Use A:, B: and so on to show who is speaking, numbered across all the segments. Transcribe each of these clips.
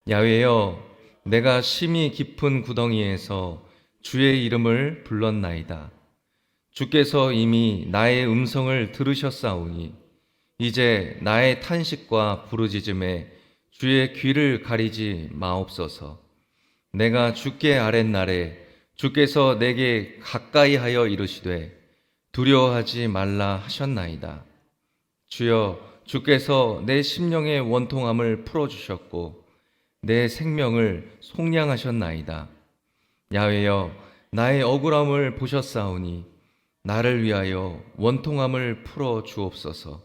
A: 야훼여, 내가 심히 깊은 구덩이에서 주의 이름을 불렀나이다. 주께서 이미 나의 음성을 들으셨사오니 이제 나의 탄식과 부르짖음에 주의 귀를 가리지 마옵소서. 내가 주께 아랫날에 주께서 내게 가까이 하여 이르시되 두려워하지 말라 하셨나이다. 주여, 주께서 내 심령의 원통함을 풀어주셨고 내 생명을 속량하셨나이다. 야훼여, 나의 억울함을 보셨사오니 나를 위하여 원통함을 풀어 주옵소서.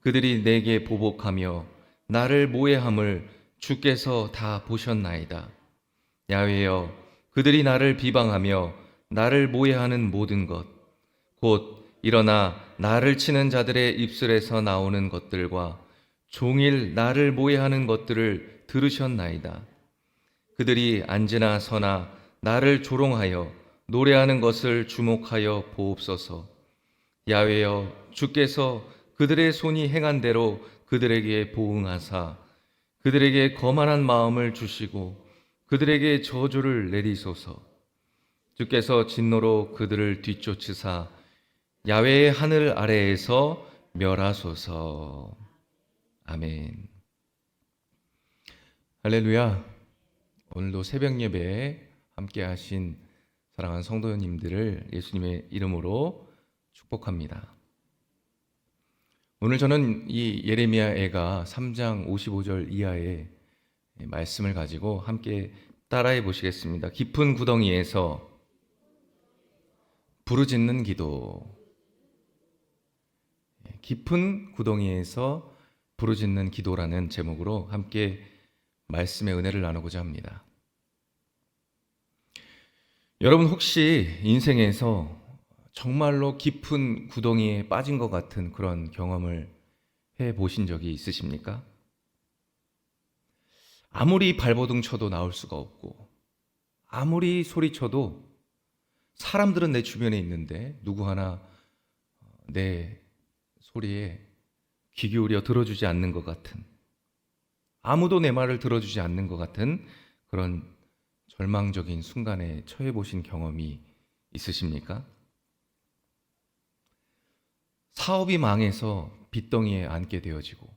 A: 그들이 내게 보복하며 나를 모해함을 주께서 다 보셨나이다. 야훼여, 그들이 나를 비방하며 나를 모해하는 모든 것, 곧 일어나 나를 치는 자들의 입술에서 나오는 것들과 종일 나를 모해하는 것들을 들으셨나이다. 그들이 앉으나 서나 나를 조롱하여 노래하는 것을 주목하여 보옵소서. 야훼여, 주께서 그들의 손이 행한 대로 그들에게 보응하사 그들에게 거만한 마음을 주시고 그들에게 저주를 내리소서. 주께서 진노로 그들을 뒤쫓으사 야훼의 하늘 아래에서 멸하소서. 아멘. 할렐루야. 오늘도 새벽 예배에 함께 하신 사랑하는 성도님들을 예수님의 이름으로 축복합니다. 오늘 저는 이 예레미야애가 3장 55절 이하의 말씀을 가지고 함께 따라해 보시겠습니다. 깊은 구덩이에서 부르짖는 기도. 깊은 구덩이에서 부르짖는 기도라는 제목으로 함께 말씀의 은혜를 나누고자 합니다. 여러분 혹시 인생에서 정말로 깊은 구덩이에 빠진 것 같은 그런 경험을 해 보신 적이 있으십니까? 아무리 발버둥 쳐도 나올 수가 없고 아무리 소리쳐도 사람들은 내 주변에 있는데 누구 하나 내 소리에 귀 기울여 들어주지 않는 것 같은, 아무도 내 말을 들어주지 않는 것 같은 그런 절망적인 순간에 처해 보신 경험이 있으십니까? 사업이 망해서 빚덩이에 앉게 되어지고,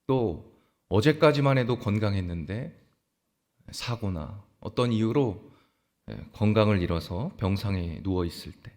A: 또 어제까지만 해도 건강했는데 사고나 어떤 이유로 건강을 잃어서 병상에 누워 있을 때,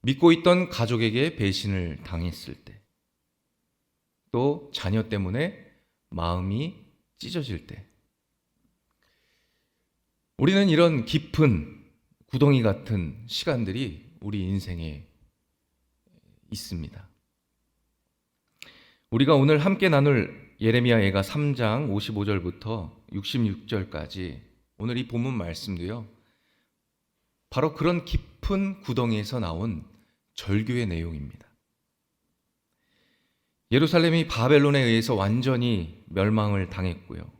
A: 믿고 있던 가족에게 배신을 당했을 때, 또 자녀 때문에 마음이 찢어질 때, 우리는 이런 깊은 구덩이 같은 시간들이 우리 인생에 있습니다. 우리가 오늘 함께 나눌 예레미야애가 3장 55절부터 66절까지 오늘 이 본문 말씀도요, 바로 그런 깊은 구덩이에서 나온 절규의 내용입니다. 예루살렘이 바벨론에 의해서 완전히 멸망을 당했고요.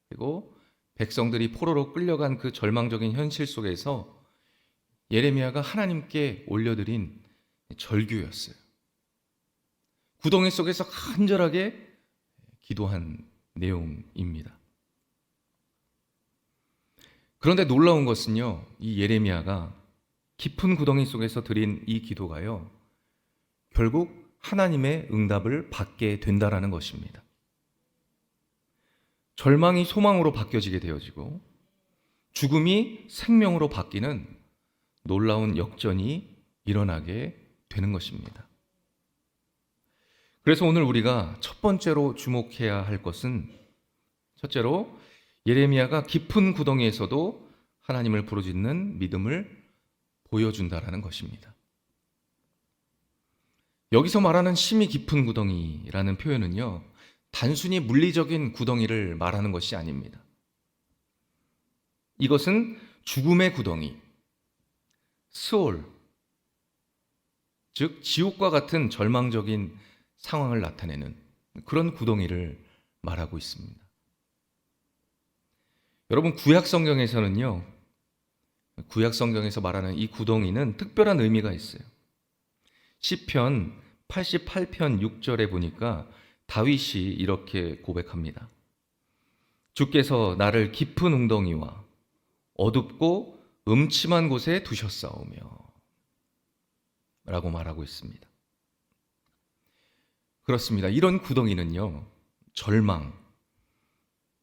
A: 그리고 백성들이 포로로 끌려간 그 절망적인 현실 속에서 예레미야가 하나님께 올려드린 절규였어요. 구덩이 속에서 간절하게 기도한 내용입니다. 그런데 놀라운 것은요, 이 예레미야가 깊은 구덩이 속에서 드린 이 기도가요, 결국 하나님의 응답을 받게 된다라는 것입니다. 절망이 소망으로 바뀌어지게 되어지고 죽음이 생명으로 바뀌는 놀라운 역전이 일어나게 되는 것입니다. 그래서 오늘 우리가 첫 번째로 주목해야 할 것은, 첫째로 예레미야가 깊은 구덩이에서도 하나님을 부르짖는 믿음을 보여준다라는 것입니다. 여기서 말하는 심히 깊은 구덩이라는 표현은요, 단순히 물리적인 구덩이를 말하는 것이 아닙니다. 이것은 죽음의 구덩이, 스올, 즉 지옥과 같은 절망적인 상황을 나타내는 그런 구덩이를 말하고 있습니다. 여러분, 구약 성경에서는요, 구약 성경에서 말하는 이 구덩이는 특별한 의미가 있어요. 시편 88편 6절에 보니까 다윗이 이렇게 고백합니다. 주께서 나를 깊은 웅덩이와 어둡고 음침한 곳에 두셨사오며 라고 말하고 있습니다. 그렇습니다. 이런 구덩이는요, 절망,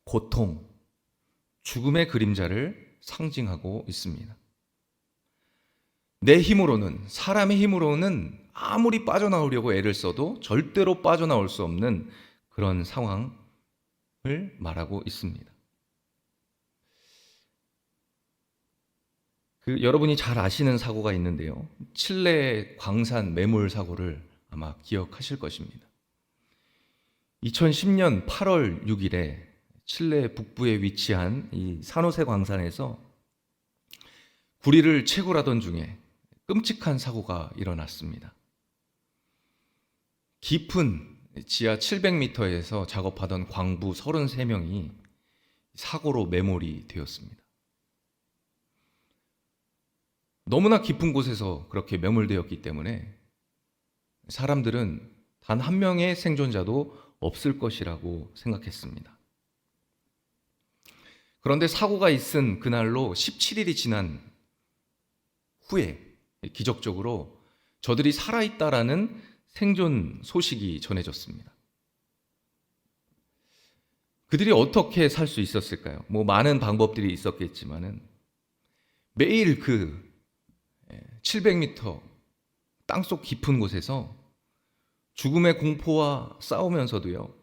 A: 고통, 죽음의 그림자를 상징하고 있습니다. 내 힘으로는, 사람의 힘으로는 아무리 빠져나오려고 애를 써도 절대로 빠져나올 수 없는 그런 상황을 말하고 있습니다. 여러분이 잘 아시는 사고가 있는데요. 칠레 광산 매몰 사고를 아마 기억하실 것입니다. 2010년 8월 6일에 칠레 북부에 위치한 이 산호세 광산에서 구리를 채굴하던 중에 끔찍한 사고가 일어났습니다. 깊은 지하 700m에서 작업하던 광부 33명이 사고로 매몰이 되었습니다. 너무나 깊은 곳에서 그렇게 매몰되었기 때문에 사람들은 단 한 명의 생존자도 없을 것이라고 생각했습니다. 그런데 사고가 있은 그날로 17일이 지난 후에 기적적으로 저들이 살아있다라는 생존 소식이 전해졌습니다. 그들이 어떻게 살 수 있었을까요? 많은 방법들이 있었겠지만은 매일 700m 땅속 깊은 곳에서 죽음의 공포와 싸우면서도요,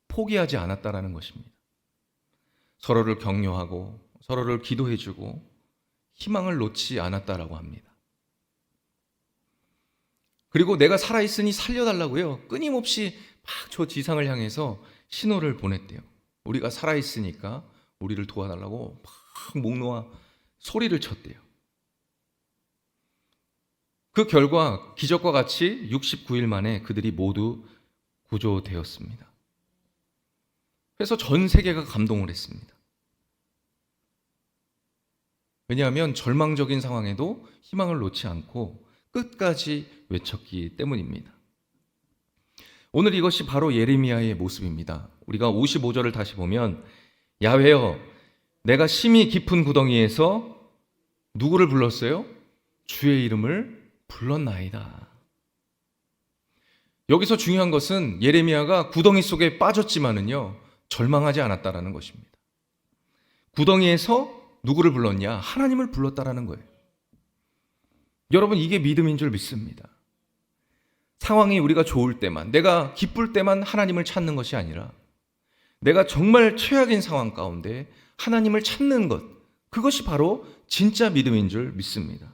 A: 포기하지 않았다라는 것입니다. 서로를 격려하고 서로를 기도해주고 희망을 놓지 않았다라고 합니다. 그리고 내가 살아있으니 살려달라고요, 끊임없이 막 저 지상을 향해서 신호를 보냈대요. 우리가 살아있으니까 우리를 도와달라고 막 목 놓아 소리를 쳤대요. 그 결과 기적과 같이 69일 만에 그들이 모두 구조되었습니다. 그래서 전 세계가 감동을 했습니다. 왜냐하면 절망적인 상황에도 희망을 놓지 않고 끝까지 외쳤기 때문입니다. 오늘 이것이 바로 예레미야의 모습입니다. 우리가 55절을 다시 보면, 야훼여 내가 심히 깊은 구덩이에서 누구를 불렀어요? 주의 이름을 불렀나이다. 여기서 중요한 것은 예레미야가 구덩이 속에 빠졌지만은요, 절망하지 않았다라는 것입니다. 구덩이에서 누구를 불렀냐? 하나님을 불렀다라는 거예요. 여러분, 이게 믿음인 줄 믿습니다. 상황이 우리가 좋을 때만, 내가 기쁠 때만 하나님을 찾는 것이 아니라 내가 정말 최악인 상황 가운데 하나님을 찾는 것, 그것이 바로 진짜 믿음인 줄 믿습니다.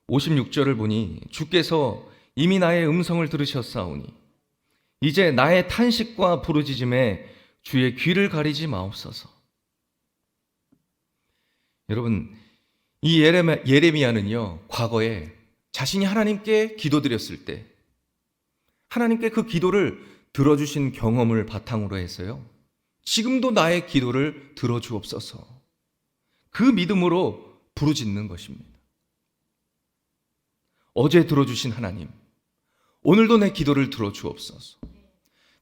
A: 56절을 보니 주께서 이미 나의 음성을 들으셨사오니 이제 나의 탄식과 부르짖음에 주의 귀를 가리지 마옵소서. 여러분, 이 예레미야는요, 과거에 자신이 하나님께 기도드렸을 때 하나님께 그 기도를 들어주신 경험을 바탕으로 해서요, 지금도 나의 기도를 들어주옵소서, 그 믿음으로 부르짖는 것입니다. 어제 들어주신 하나님, 오늘도 내 기도를 들어주옵소서.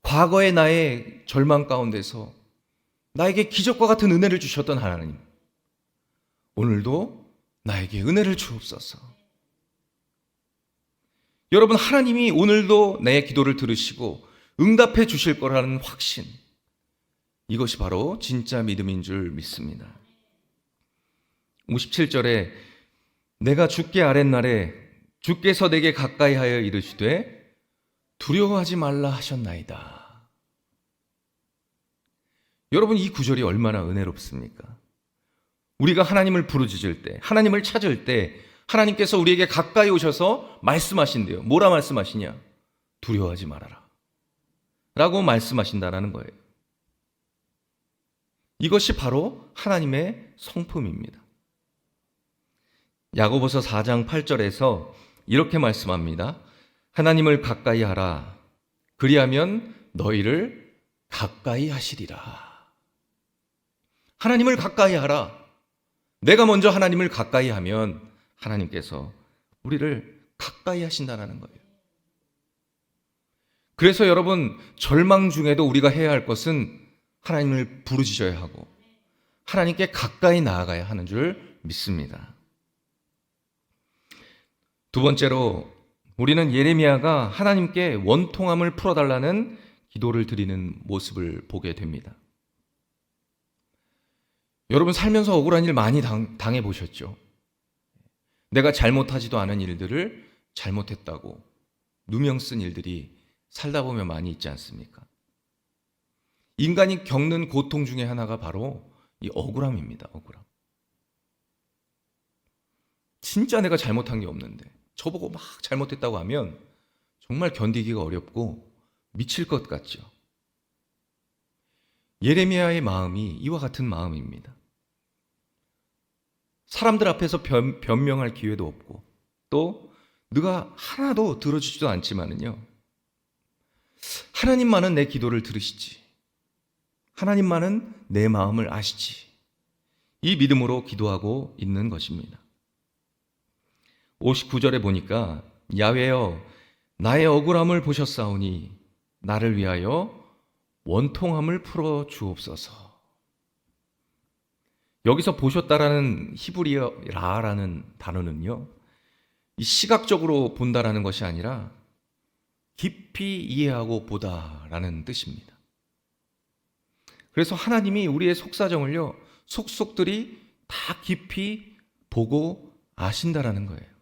A: 과거의 나의 절망 가운데서 나에게 기적과 같은 은혜를 주셨던 하나님, 오늘도 나에게 은혜를 주옵소서. 여러분, 하나님이 오늘도 내 기도를 들으시고 응답해 주실 거라는 확신, 이것이 바로 진짜 믿음인 줄 믿습니다. 57절에 내가 죽게 아랫날에 주께서 내게 가까이 하여 이르시되 두려워하지 말라 하셨나이다. 여러분, 이 구절이 얼마나 은혜롭습니까? 우리가 하나님을 부르짖을 때, 하나님을 찾을 때 하나님께서 우리에게 가까이 오셔서 말씀하신대요. 뭐라 말씀하시냐? 두려워하지 말아라 라고 말씀하신다라는 거예요. 이것이 바로 하나님의 성품입니다. 야고보서 4장 8절에서 이렇게 말씀합니다. 하나님을 가까이 하라. 그리하면 너희를 가까이 하시리라. 하나님을 가까이 하라. 내가 먼저 하나님을 가까이 하면 하나님께서 우리를 가까이 하신다는 거예요. 그래서 여러분, 절망 중에도 우리가 해야 할 것은 하나님을 부르짖어야 하고 하나님께 가까이 나아가야 하는 줄 믿습니다. 두 번째로 우리는 예레미야가 하나님께 원통함을 풀어달라는 기도를 드리는 모습을 보게 됩니다. 여러분, 살면서 억울한 일 많이 당해보셨죠? 내가 잘못하지도 않은 일들을 잘못했다고 누명 쓴 일들이 살다 보면 많이 있지 않습니까? 인간이 겪는 고통 중에 하나가 바로 이 억울함입니다. 억울함. 진짜 내가 잘못한 게 없는데 저보고 막 잘못했다고 하면 정말 견디기가 어렵고 미칠 것 같죠. 예레미야의 마음이 이와 같은 마음입니다. 사람들 앞에서 변명할 기회도 없고 또 누가 하나도 들어주지도 않지만은요, 하나님만은 내 기도를 들으시지, 하나님만은 내 마음을 아시지, 이 믿음으로 기도하고 있는 것입니다. 59절에 보니까 야훼여 나의 억울함을 보셨사오니 나를 위하여 원통함을 풀어 주옵소서. 여기서 보셨다라는 히브리어라는 단어는요, 이 시각적으로 본다라는 것이 아니라 깊이 이해하고 보다라는 뜻입니다. 그래서 하나님이 우리의 속사정을요, 속속들이 다 깊이 보고 아신다라는 거예요.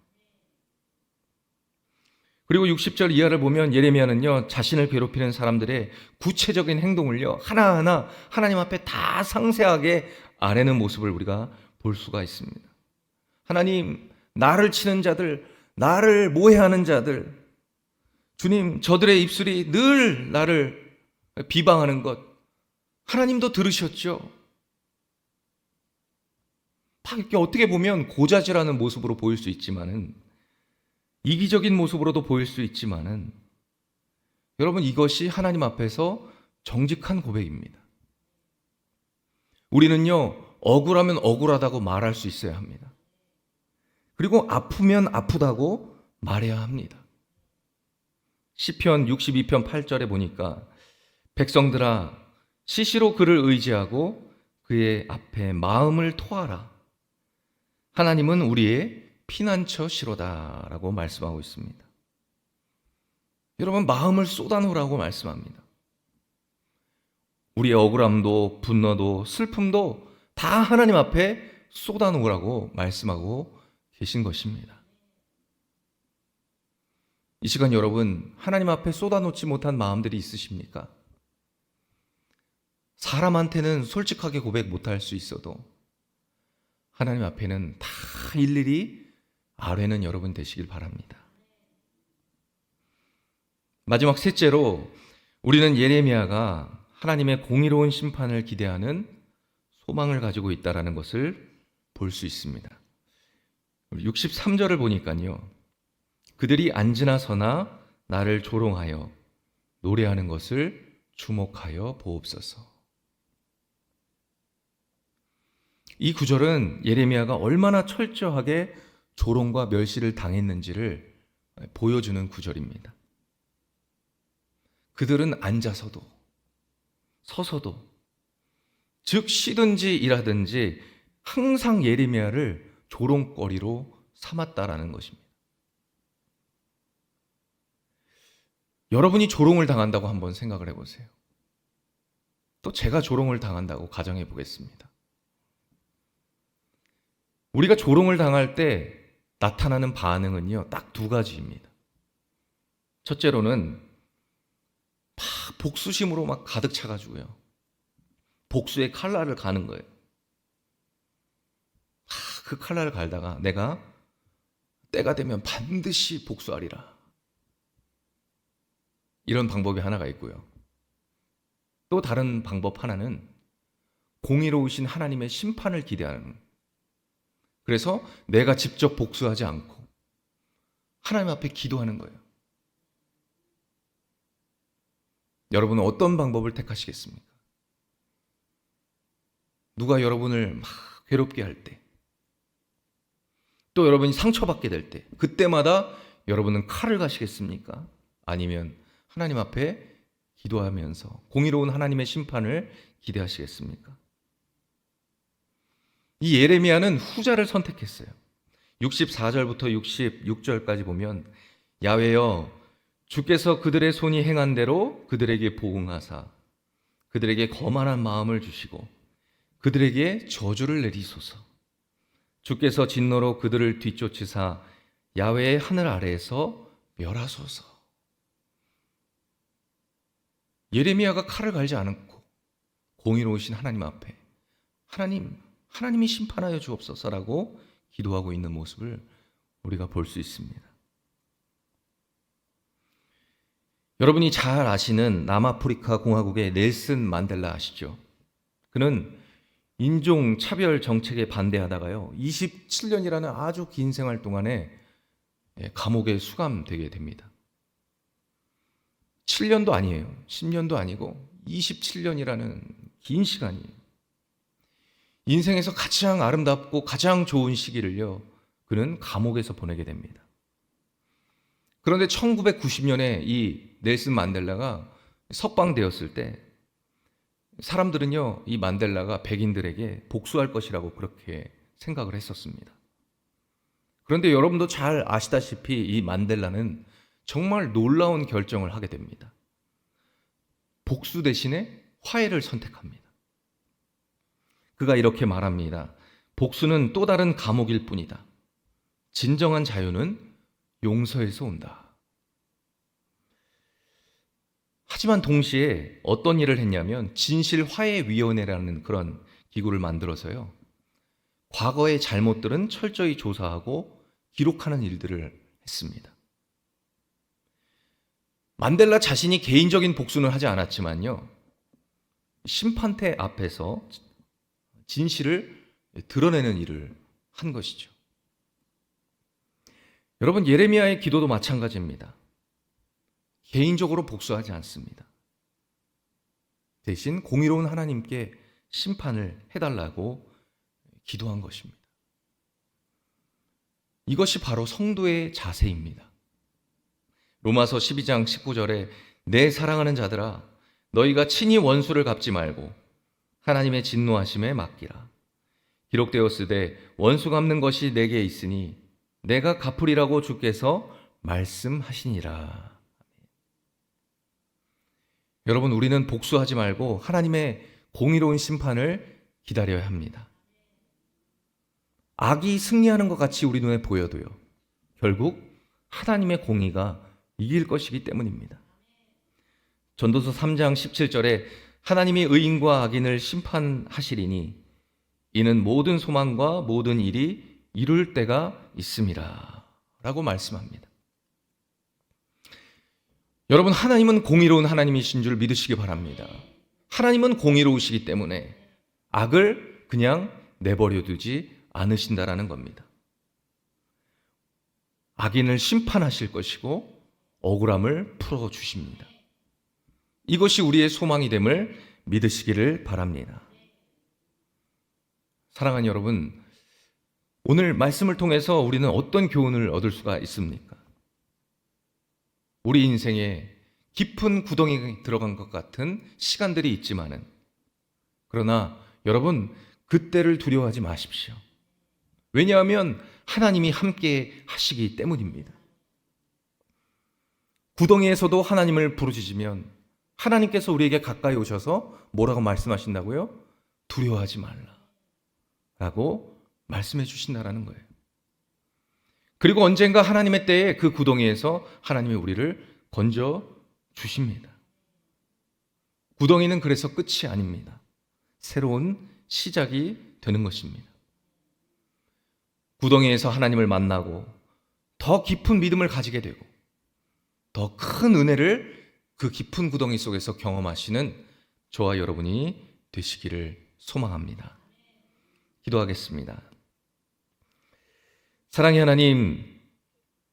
A: 그리고 60절 이하를 보면 예레미야는요, 자신을 괴롭히는 사람들의 구체적인 행동을요, 하나하나 하나님 앞에 다 상세하게 아뢰는 모습을 우리가 볼 수가 있습니다. 하나님, 나를 치는 자들, 나를 모해하는 자들, 주님, 저들의 입술이 늘 나를 비방하는 것, 하나님도 들으셨죠. 이렇게 어떻게 보면 고자질하는 모습으로 보일 수 있지만은, 이기적인 모습으로도 보일 수 있지만은, 여러분, 이것이 하나님 앞에서 정직한 고백입니다. 우리는요, 억울하면 억울하다고 말할 수 있어야 합니다. 그리고 아프면 아프다고 말해야 합니다. 시편 62편 8절에 보니까 백성들아 시시로 그를 의지하고 그의 앞에 마음을 토하라. 하나님은 우리의 피난처시로다 라고 말씀하고 있습니다. 여러분, 마음을 쏟아놓으라고 말씀합니다. 우리의 억울함도 분노도 슬픔도 다 하나님 앞에 쏟아놓으라고 말씀하고 계신 것입니다. 이 시간 여러분, 하나님 앞에 쏟아놓지 못한 마음들이 있으십니까? 사람한테는 솔직하게 고백 못할 수 있어도 하나님 앞에는 다 일일이 아뢰는 여러분 되시길 바랍니다. 마지막 셋째로 우리는 예레미야가 하나님의 공의로운 심판을 기대하는 소망을 가지고 있다는 것을 볼 수 있습니다. 63절을 보니까요, 그들이 앉으나 서나 나를 조롱하여 노래하는 것을 주목하여 보옵소서. 이 구절은 예레미야가 얼마나 철저하게 조롱과 멸시를 당했는지를 보여주는 구절입니다. 그들은 앉아서도 서서도, 즉 쉬든지 일하든지 항상 예레미야를 조롱거리로 삼았다라는 것입니다. 여러분이 조롱을 당한다고 한번 생각을 해보세요. 또 제가 조롱을 당한다고 가정해 보겠습니다. 우리가 조롱을 당할 때 나타나는 반응은요, 딱 두 가지입니다. 첫째로는 막 복수심으로 막 가득 차가지고요, 복수의 칼날을 가는 거예요. 그 칼날을 갈다가 내가 때가 되면 반드시 복수하리라, 이런 방법이 하나가 있고요. 또 다른 방법 하나는 공의로우신 하나님의 심판을 기대하는, 그래서 내가 직접 복수하지 않고 하나님 앞에 기도하는 거예요. 여러분은 어떤 방법을 택하시겠습니까? 누가 여러분을 막 괴롭게 할 때, 또 여러분이 상처받게 될 때, 그때마다 여러분은 칼을 가시겠습니까? 아니면 하나님 앞에 기도하면서 공의로운 하나님의 심판을 기대하시겠습니까? 이 예레미야는 후자를 선택했어요. 64절부터 66절까지 보면 야훼여 주께서 그들의 손이 행한 대로 그들에게 보응하사 그들에게 거만한 마음을 주시고 그들에게 저주를 내리소서. 주께서 진노로 그들을 뒤쫓으사 야훼의 하늘 아래에서 멸하소서. 예레미야가 칼을 갈지 않고 공의로우신 하나님 앞에 하나님이 심판하여 주옵소서라고 기도하고 있는 모습을 우리가 볼 수 있습니다. 여러분이 잘 아시는 남아프리카 공화국의 넬슨 만델라 아시죠? 그는 인종 차별 정책에 반대하다가요 27년이라는 아주 긴 생활 동안에 감옥에 수감되게 됩니다. 7년도 아니에요. 10년도 아니고 27년이라는 긴 시간이에요. 인생에서 가장 아름답고 가장 좋은 시기를요 그는 감옥에서 보내게 됩니다. 그런데 1990년에 이 넬슨 만델라가 석방되었을 때 사람들은요 이 만델라가 백인들에게 복수할 것이라고 그렇게 생각을 했었습니다. 그런데 여러분도 잘 아시다시피 이 만델라는 정말 놀라운 결정을 하게 됩니다. 복수 대신에 화해를 선택합니다. 그가 이렇게 말합니다. 복수는 또 다른 감옥일 뿐이다. 진정한 자유는 용서에서 온다. 하지만 동시에 어떤 일을 했냐면 진실화해위원회라는 그런 기구를 만들어서요. 과거의 잘못들은 철저히 조사하고 기록하는 일들을 했습니다. 만델라 자신이 개인적인 복수는 하지 않았지만요. 심판대 앞에서 진실을 드러내는 일을 한 것이죠. 여러분, 예레미야의 기도도 마찬가지입니다. 개인적으로 복수하지 않습니다. 대신 공의로운 하나님께 심판을 해달라고 기도한 것입니다. 이것이 바로 성도의 자세입니다. 로마서 12장 19절에 내 사랑하는 자들아 너희가 친히 원수를 갚지 말고 하나님의 진노하심에 맡기라. 기록되었으되 원수 갚는 것이 내게 있으니 내가 갚으리라고 주께서 말씀하시니라. 여러분, 우리는 복수하지 말고 하나님의 공의로운 심판을 기다려야 합니다. 악이 승리하는 것 같이 우리 눈에 보여도요, 결국 하나님의 공의가 이길 것이기 때문입니다. 전도서 3장 17절에 하나님이 의인과 악인을 심판하시리니 이는 모든 소망과 모든 일이 이룰 때가 있음이라 라고 말씀합니다. 여러분, 하나님은 공의로운 하나님이신 줄 믿으시기 바랍니다. 하나님은 공의로우시기 때문에 악을 그냥 내버려 두지 않으신다라는 겁니다. 악인을 심판하실 것이고 억울함을 풀어주십니다. 이것이 우리의 소망이 됨을 믿으시기를 바랍니다. 사랑하는 여러분, 오늘 말씀을 통해서 우리는 어떤 교훈을 얻을 수가 있습니까? 우리 인생에 깊은 구덩이에 들어간 것 같은 시간들이 있지만은, 그러나 여러분, 그때를 두려워하지 마십시오. 왜냐하면 하나님이 함께 하시기 때문입니다. 구덩이에서도 하나님을 부르짖으면 하나님께서 우리에게 가까이 오셔서 뭐라고 말씀하신다고요? 두려워하지 말라 라고 말씀해 주신다라는 거예요. 그리고 언젠가 하나님의 때에 그 구덩이에서 하나님이 우리를 건져 주십니다. 구덩이는 그래서 끝이 아닙니다. 새로운 시작이 되는 것입니다. 구덩이에서 하나님을 만나고 더 깊은 믿음을 가지게 되고 더 큰 은혜를 그 깊은 구덩이 속에서 경험하시는 저와 여러분이 되시기를 소망합니다. 기도하겠습니다. 사랑의 하나님,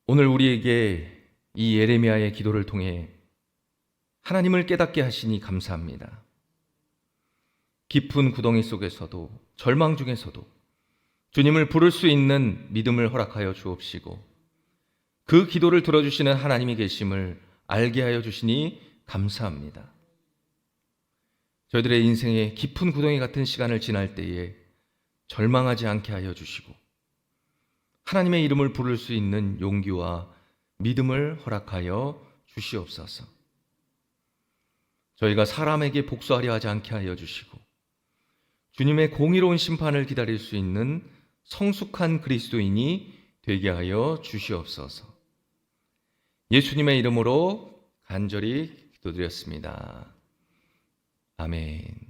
A: 오늘 우리에게 이 예레미야의 기도를 통해 하나님을 깨닫게 하시니 감사합니다. 깊은 구덩이 속에서도 절망 중에서도 주님을 부를 수 있는 믿음을 허락하여 주옵시고 그 기도를 들어주시는 하나님이 계심을 알게 하여 주시니 감사합니다. 저희들의 인생에 깊은 구덩이 같은 시간을 지날 때에 절망하지 않게 하여 주시고 하나님의 이름을 부를 수 있는 용기와 믿음을 허락하여 주시옵소서. 저희가 사람에게 복수하려 하지 않게 하여 주시고 주님의 공의로운 심판을 기다릴 수 있는 성숙한 그리스도인이 되게 하여 주시옵소서. 예수님의 이름으로 간절히 기도드렸습니다. 아멘.